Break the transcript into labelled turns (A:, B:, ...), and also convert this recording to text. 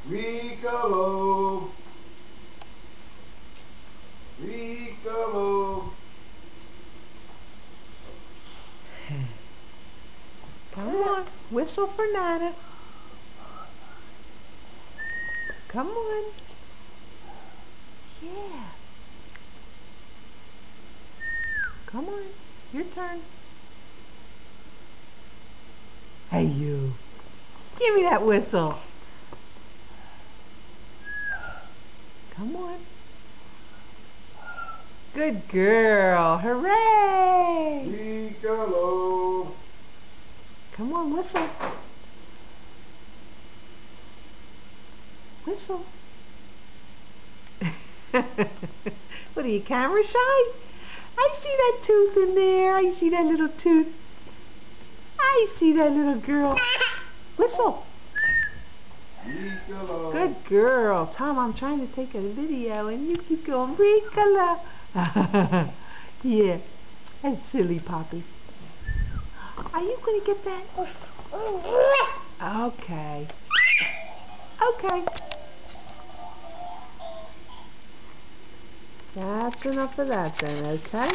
A: Riccolo. Riccolo.
B: Come on, whistle for Nana. Come on. Yeah. Come on, your turn. Hey, you. Give me that whistle. Come on. Good girl. Hooray!
A: Riccolo.
B: Come on, whistle. Whistle. What are you, camera shy? I see that tooth in there. I see that little tooth. I see that little girl. Whistle.
A: Riccolo.
B: Good girl. Tom, I'm trying to take a video and you keep going, Ricola. Yeah, that's silly, Poppy. Are you going to get that? Okay. Okay. That's enough of that then, okay?